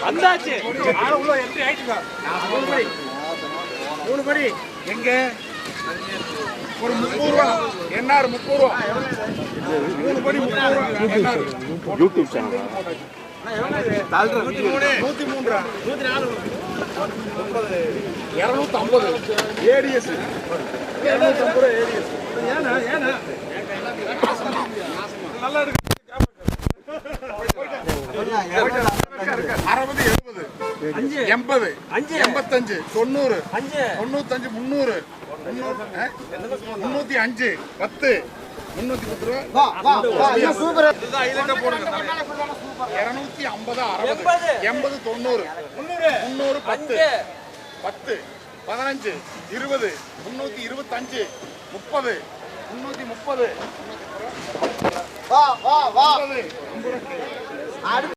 வந்தாச்சு உள்ள என்ட்ரி ஆயிடுங்க. 3 படி எங்க ஒரு 30 ரூபா என்ஆர் 30 ரூபா 3 படி 30 ரூபா NR YouTube channel 103 104 250 ADS 250 ADS ஏனா ஏனா நல்லா இருக்கு. 60 70 80 85 90 95 300 305 10 310 ரூபா சூப்பர். இதுதான் ஹைலைட்டா போடுங்க. 250 60 80 90 300 10 10 15 20 325 30 330 வா வா வா 50